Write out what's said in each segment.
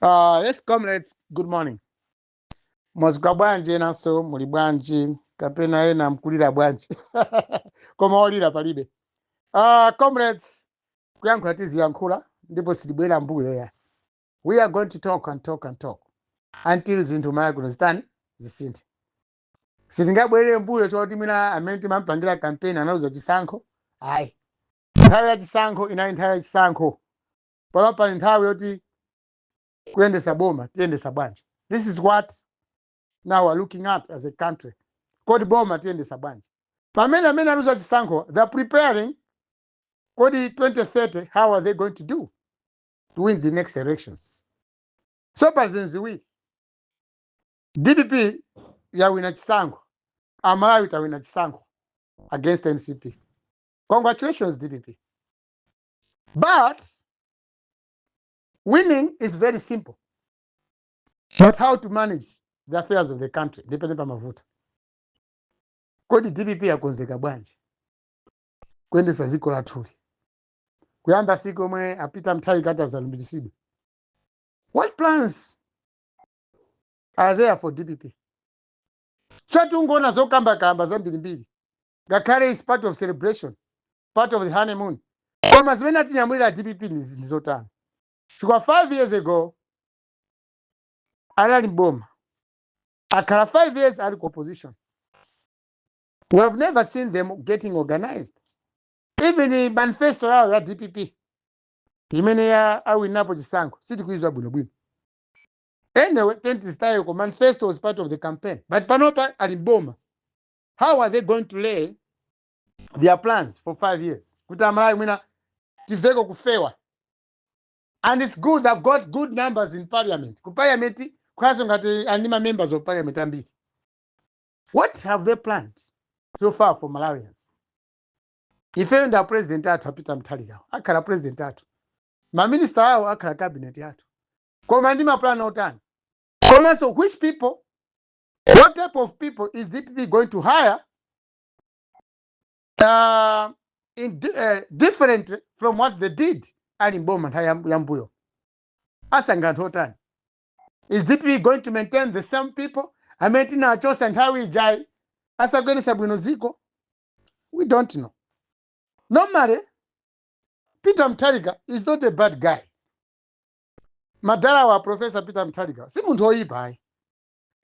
Yes, comrades, good morning. Mwazuka bwanje naso muli bwanji kapena ena mkulira bwanji. Koma olira palibe. Comrades, kuyankhula tiziyankhula ndipo silibwera mbuyo ya. We are going to talk and talk and talk until zinthu mala kuno zitani zisinthe. Sitingabwere mbuyo choti mwina amene timampangira campaign anauza chisankho. Ayi. Nthawi ya chisankho inali nthawi ya chisankho. Panopa ni nthawi yoti kuyendesa boma tiyendesa bwanji. This is what now we're looking at as a country. Kodi boma tiyendesa bwanji. Pamene amene aluza chisankho, they're preparing kodi 2030, how are they going to do to win the next elections? So pazinziwiri, DPP yawina chisankho, Amalawi tawina chisankho against NCP. Congratulations, DPP. But winning is very simple. But how to manage the affairs of the country, depende pa mavuta. Kodi DPP yakonzeka bwanji kuyendesa ziko lathuli. Kuyamba siku omwe apita mthawi kati azalumbiritsidwe. What plans are there for DPP? Chatungoona zokamba zambirimbiri. Ngakhale is part of celebration, part of the honeymoon. Koma zimene atinyamulira DPP ndi zotani. Chifukwa 5 years ago, anali mboma. Akhala 5 years ali ku opposition. We have never seen them getting organized. Even the manifesto yao ya DPP, imene ya awinapo chisankho, sitikuizwa bwinobwino. Anyway, style manifesto was part of the campaign. But panopa ali mboma. How are they going to lay their plans for 5 years? Kuti Amalawi mwina tiveko kufewa. And it's good, they've got good numbers in parliament. Ku parliament, kwaso ngati anima members of parliament ambiri. What have they planned so far for Malawians? Ife nda president atu apita Mutharika, akhala president atu. Ma minister awo akhala cabinet atu. Koma ndima plan otani. Koma so which people, what type of people is DPP going to hire different from what they did ali mboma yambuyo? Asanga otani. Is DPP going to maintain the same people? Ametina achosa nthawi ijai. Asagwenesa bwino ziko? We don't know. Normally, Peter Mutharika is not a bad guy. Madala wa Professor Peter Mutharika si munthu oyipa ayi.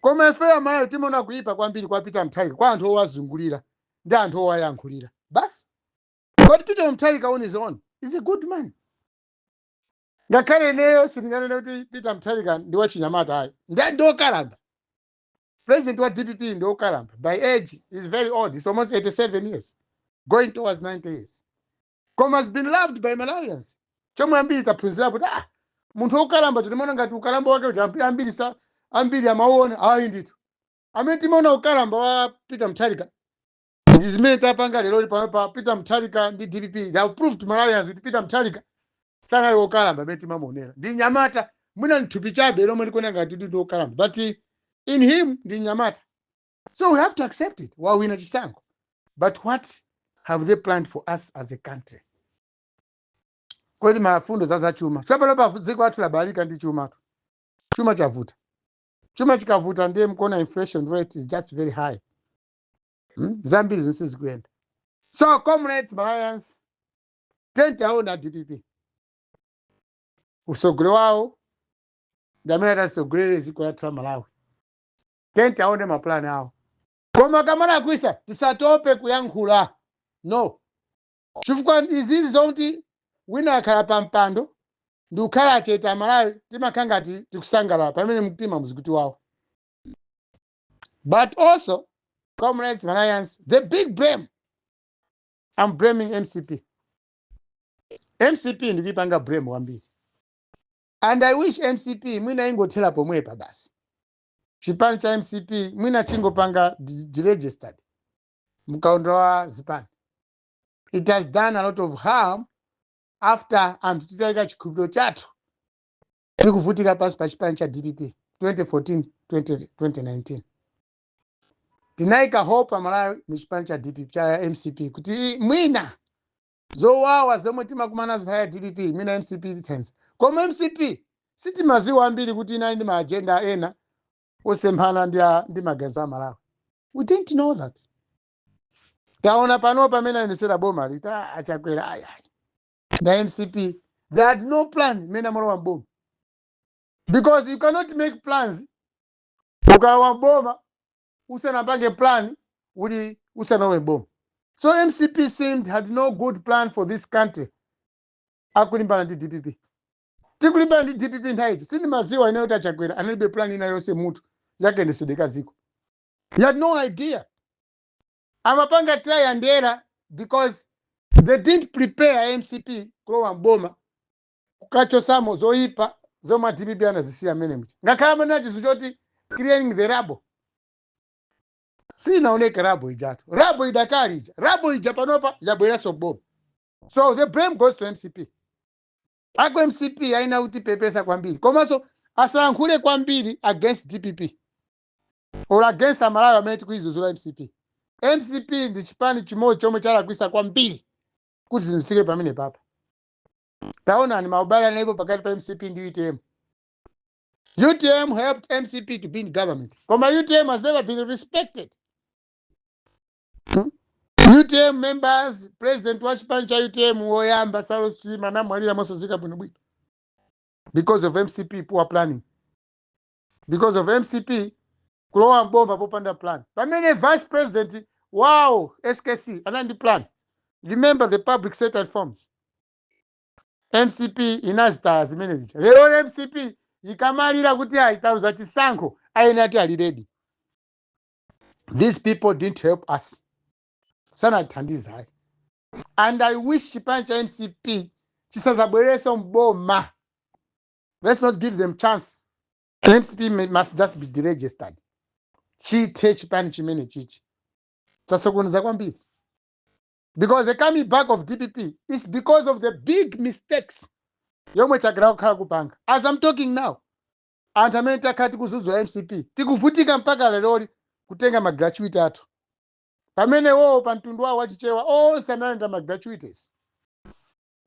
Koma ife Amalawi timona kuyipa kwambiri kwa Peter Mutharika kwa anthu owazungulira ndi anthu owayankhulira. Basi. But Peter Mutharika on his own is a good man. Ngakhale neyo sitinganene kuti Peter Mutharika ndi wachinyamata ayi. Ndi okalamba. President wa DPP ndi okalamba. By age, he's very old. He's almost 87 years. Going towards 90 years. Koma has been loved by Malawians. Chomwe ambiri taphunzira kuti munthu okalamba timaona ngati ukalamba wake kuti ambiri amaona ayi ndithu. Amene timaona ukalamba wa Peter Mutharika ndi zimene tapanga lero pa Peter Mutharika ndi DPP. They have proved to Malawians kuti Peter Mutharika sanali okalamba amene timamuonera. Ndi nyamata mwina nthupi chabe lomwe likuona ngati ndi okalamba. But in him ndi nyamata. So we have to accept it. Wawina chisankho. But what have they planned for us as a country? Kweli mafundo za chuma. Chapalopa ziko watu labalika ndi chuma tu. Chuma chavuta. Chuma chikavuta ndiye mkona inflation rate is just very high. Zambiri zinsizi kuenda. So comrades, Malawians, tente aona DPP. Usogole wao, ndamene atasogolere ziko la Malawi. Tente aone maplani hao. Koma kamala kuisa, tisatope kuyankhula. No. Chifukwa izizi zonti wina akhala pampando ndi ukhala acheta Malawi timakanga tikusangala pamene mtima muzikuti wawo. But also, comrades, Malawians, the big blame, I'm blaming MCP. MCP ndikipanga blame wambiri. And I wish MCP mwina ingothera pomwepa basi. Chipani cha MCP mwina chingopanga deregistered mkaundwa wa zipani. It has done a lot of harm after amtitaika chikhulupiriro chathu tikuvutika pasi pa chipani cha DPP 2014-2019. Tinaika hope Malawi mchipani cha DPP cha MCP kuti mwina zowawa zomwe timakumana nazo ya DPP mwina MCP titens. Koma MCP siti maziwa ambiri kuti inali ndi maagenda ena osemphana ndi magazi Malawi. We didn't know that. Taona pano pamene ayenesera boma lita achakwera ayayi na MCP, they had no plan mena malowa mboma, because you cannot make plans ukalowa mboma usanapange plan uli usanawe mboma. So MCP seemed had no good plan for this country. Akulimbana ndi DPP, tikulimbana ndi DPP nthawi sindi maziwa inayoti achakwera analibe plan ina yonse mutu yake ndisideka ziko. He had no idea. Amapanga try and error because they didn't prepare MCP kulowa mboma kukachosamo zoipa zoma DPP anazisiya management. Ngakhala manachi zichoti clearing the rubble. Sinaoneke rubble ijatu. Rubble idakali ija. Rubble ija panopa jabwera soboma. So the blame goes to MCP. Ako MCP haina kuti pepesa kwambiri. Komanso asankhule kwambiri against DPP or against Amalawi amene tikuyizuzula MCP. MCP ndi chipani chimodzi chomwe chalakwisa kwambiri kuti zifike pamene papa. Taona ni maubala anaipo pakati pa MCP ndi UTM. UTM helped MCP to be in government. Koma UTM has never been respected. UTM members, President wa chipani cha UTM woyamba Salo Stima na mwalira mosazika bwinobwino. Because of MCP poor planning. Because of MCP kulowa mbomba popanda plan. Pamene Vice President wow SKC anandi plan. Remember the public sector forms. MCP inazita zimene zicha. Lero MCP ikamalira kuti aitauza chisankho ayenati ali ready. These people didn't help us. Sana thandiza hai. And I wish chipani cha MCP chisazabwereso mboma. Let's not give them chance. MCP must just be deregistered. Chite chipani chimene chichi. Chasokunza kwambiri. Because the coming back of DPP is because of the big mistakes yomwe chakira kukhala kupanga. As I'm talking now, anthu amene takati kuzuzwa MCP tikuvutika mpaka lero kutenga magratuity athu. Pamene wo pa mtundu wawo wachichewa onse analanda magratuities.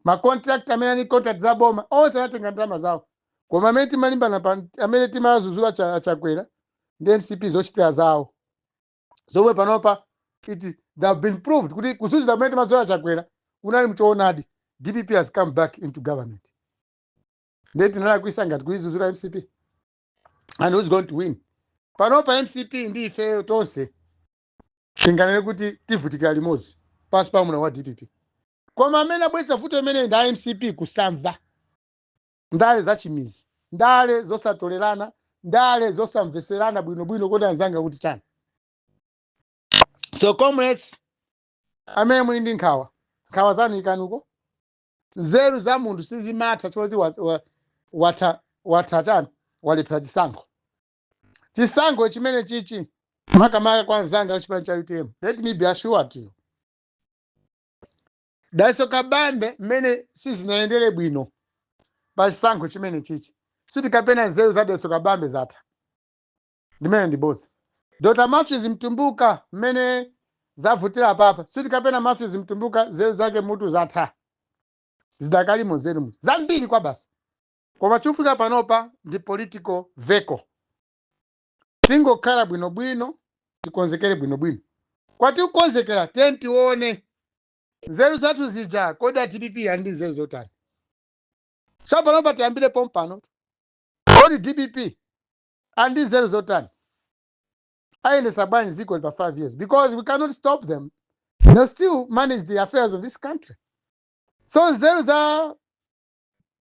Macontract amene ni contract za boma onse anatenga ndalama zawo. Koma amene timalimbana amene timazuzula chakwera ndi MCP zochitira zawo. Zomwe panopa they have been proved kuti kuzuzula amene timazola chakwera unali mchoonadi. DPP has come back into government. Ndeti nalakwisa ngati kuizuzula MCP. And who's going to win? Panopa MCP ndi ife tonse tinganene kuti tivutika limozi pasi pa muna wa DPP. Koma amene abwesa vuto imene nda MCP kusamva. Ndale za chimizi, ndale zosatolerana, ndale zosamveserana bwinobwino kuti anzanga kuti chani. So comrades, amene mwindi nkhawa zanu ikanuko, nzeru za munthu sizimata choti wata chani walephera chisankho. Chisankho chimene chichi makamaka kwa nzanga chipani cha UTM. Let me be assured to you. Daiso kabambe mene sizinaendele bwino pa chisankho chimene chichi. Suti kapena nzeru za Daiso kabambe zata. Ndimene ndiboza. Dr. Matthews Mtumbuka mene zavutira papa. Suti kapena Matthews Mtumbuka nzeru zake mutu zata. Zidakali mo nzeru mutu. Zambiri kwa basi. Koma chufika panopa ndi political vehicle. Tingo kala bwinobwino tikonzekere bwinobwino. Kwati ukonzekera tenti one nzeru zathu zija koda DPP andi nzeru zotani. So panopa tiambire pompano. Kodi DPP andi nzeru zotani. Aende sabani ziko for 5 years because we cannot stop them. They still manage the affairs of this country. So nzeru za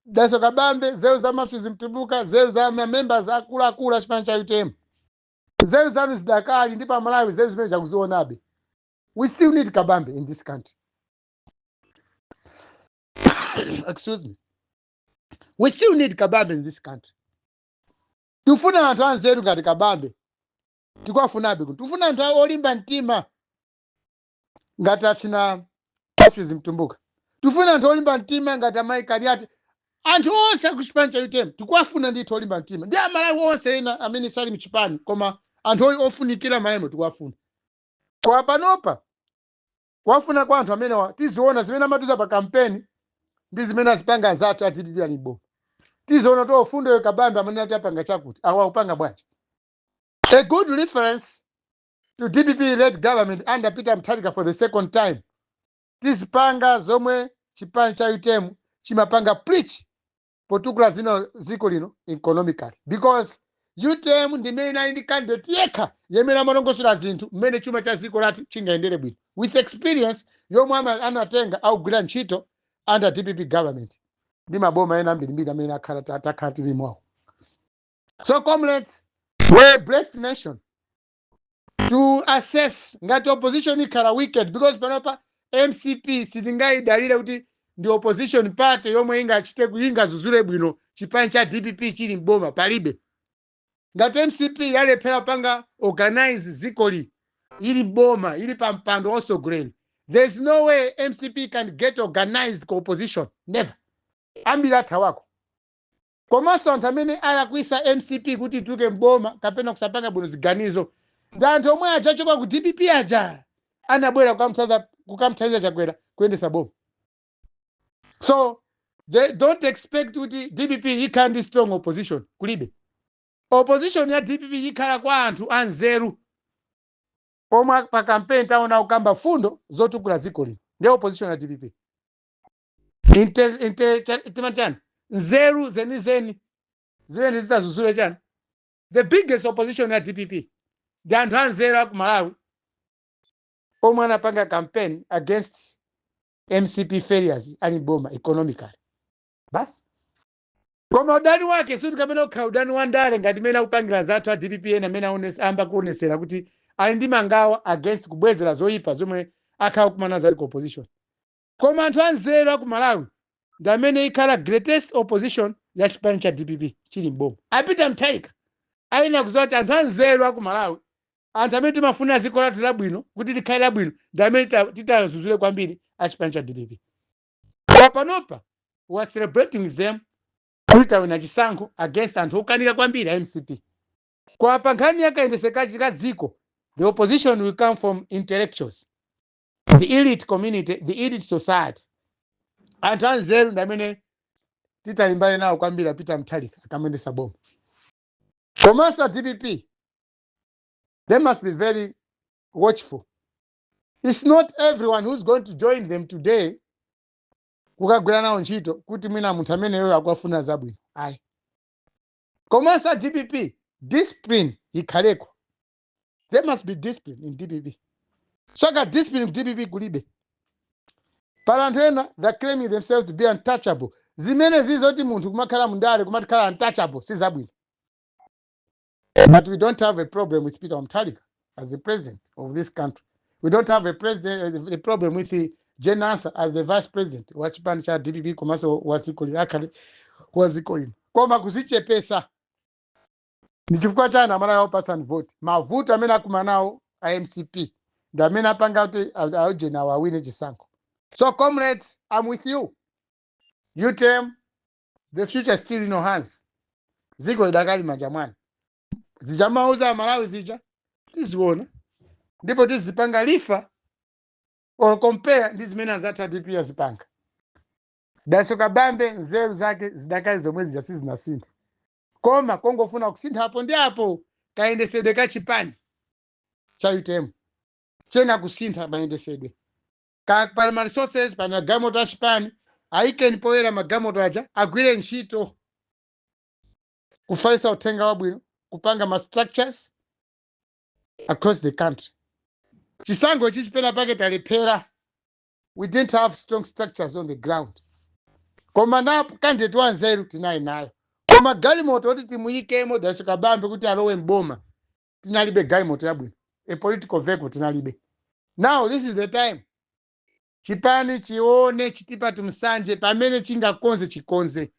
Daiso Kabambe, nzeru za Matthews Mtumbuka, nzeru za members akula chipani cha UTM. Nzeru zanu zidakali ndipo Malawi nzeru zimene zakuzionabe. We still need Kabambe in this country. Excuse me. We still need Kabambe in this country. Tufuna anthu anzeru ngati Kabambe. Tikwafunabe kuti. Tufuna anthu olimba mtima ngati achina Matthews Mtumbuka. Tufuna anthu olimba mtima ngati Amai Kariati. Anthu onse kuchipani cha UTM tikwafuna ndithu olimba mtima. Ndi Amalawi onse ena amene sali mchipani koma anthu ofunikira maemo tikwafuna. Kwa panopa kwafuna kwa anthu amene tiziona zimene amatuza pa kampeni ndi zimene azipanga zathu atipipi alibo. tizoona to fundo yokabambe amene atapanga chakuti awa upanga bwanji. A good reference to DPP-led government under Peter Mutharika for the second time. Tizipanga zomwe chipani cha UTM chimapanga preach potukula ziko lino economically, because UTM ndimene nali ndi candidate yekha yemene amalongosera zinthu mmene chuma cha ziko lati chingaendere bwino with experience yomwe anatenga augwira ntchito under DPP government ndi maboma ena ambirimbiri amene akhala tilimwawo. So comrades, we're a blessed nation to assess ngati opposition ikhala wicked, because panopa MCP sitingayidalire kuti ndi opposition party yomwe ingachite ingazuzule bwino chipani cha DPP chili mboma palibe. Ngati MCP yalephera panga organize zikoli ili boma ili pampando also green, there's no way MCP can get organized opposition, never. Ambira tawako komanso anthu amene alakwisa MCP kuti ituke mboma kapena kusapanga bwino ziganizo ndi anthu omwe ajachoka ku DPP aja anabwera kukamthandiza Chakwera kuyendesa boma. So they don't expect kuti DPP ikandi strong opposition, kulibe. Opposition ya DPP ikhala kwa anthu anzeru omwe pa campaign taona ukamba fundo zotukula ziko lino, ndi opposition ya DPP. Timachani nzeru zeni zimene zitazuzule chani. The biggest opposition ya DPP ndi anthu anzeru aku Malawi omwe anapanga campaign against MCP failures ali boma economically. Basi koma udani wake suti kapena ukha udani wandale ngati mena upangira zathu a DPP ena mena amba kuonesera kuti ali ndi mangawa against kubwezera zoyipa zomwe akhala kumana za opposition. Koma anthu anzeru aku Malawi ndi amene ikhala greatest opposition ya chipani cha DPP chili mboma. Apita Mutharika aina kuzoti anthu anzeru aku Malawi, anthu amene timafuna ziko lati labwino kuti likhale labwino ndi amene titazuzule kwambiri a chipani cha DPP. Panopa we are celebrating them kuti awina chisankho against anthu okanika kwambiri a MCP. Kwa pankhani yakayendesekachi ka dziko, the opposition will come from intellectuals, the elite community, the elite society. Anthu anzeru ndi amene titalimbane nawo kwambiri apita Mutharika akamendesa boma. Komanso DPP, they must be very watchful. It's not everyone who's going to join them today kukagwira nawo ntchito kuti mwina munthu amene yoyo akwafuna zabwino. Ayi. Komanso DPP, discipline ikhaleko. There must be discipline in DPP. So ka discipline in DPP kulibe. Pala anthu ena, they're claiming themselves to be untouchable. Zimene zizoti munthu kumakhala mundale kumatikhala untouchable si zabwino. But we don't have a problem with Peter Mutharika as the president of this country. We don't have a problem with the Jane Ansah as the vice president wa chipani cha DPP komanso wazikoli. Koma kuzichepesa ni chifukwa chani amala yao pass and vote. Mavuto amene akuma nawo a MCP ndi amene apanga kuti aujena awawine chisankho. So comrades, I'm with you. UTM, the future is still in your hands. Ziko lidakali majamwani. Zijamauza Malawi zija tiziona ndipo tizipanga lifa or compare ndi zimene zata DPP azipanga. Dasoka bambe nzeru zake zidakali zomwe zija sizinasintha. Koma kongofuna kusintha hapo ndi hapo kayendesedwe ka chipani cha UTM chena kusintha mayendesedwe ka para resources pana gamoto a chipani aike poera magamoto aja agwire ntchito kufalisa uthenga wabwino kupanga ma structures across the country. Chisango chichipena pake talephera. We didn't have strong structures on the ground. Koma na candidate wanzeru tinayi nayo. Koma galimoto oti timuyikemo Dasoka bambe kuti alowe mboma tinalibe galimoto yabwino. A political vehicle tinalibe. Now this is the time. Chipani chione chitipa tumsanje pamene chingakonze chikonze.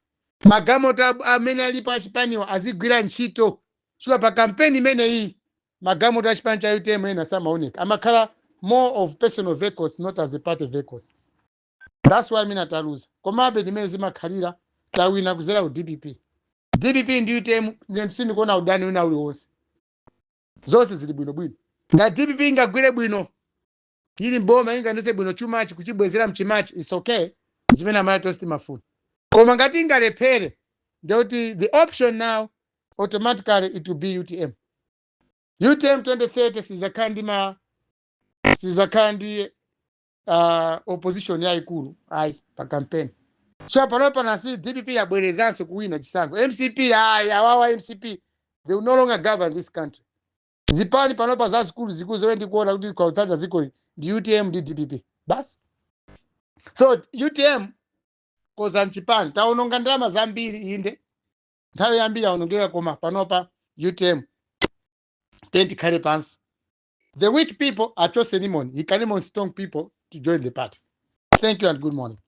Magamoto amene alipo achipaniwa azigwira ntchito. Chua pa campaign imene hii magamoto achipani cha UTM ena samaoneka. Amakhala more of personal vehicles, not as a party vehicles. That's why mina taluza. Komabe dimene zimakhalira tawina kuzera u DPP. DPP ndi UTM ndisindi kuona udani wina uli wonse. Zonse zili bwino bwino. Na DPP ingagwire bwino. Ili mboma ingandese bwino chumachi kuchibwezera mchimachi, it's okay. Zimene amala tosti mafuni. Koma ngati ingalephere the option now automatically it will be UTM 2030 sizakandi opposition yaikulu ayi pa campaign. So panopa nasi DPP yabwerezanso kuwina chisankho. MCP awawa MCP they will no longer govern this country. Zipani panopa za skulu zikulu zowendi kuona kuti kwa utata ziko ndi UTM ndi DPP basi. So UTM koza nchipani taononga ndalama zambiri inde nthawi yambiri yaonongeka koma panopa UTM tenti khale pansi. The weak people are chosen limon. He can limon strong people to join the party. Thank you and good morning.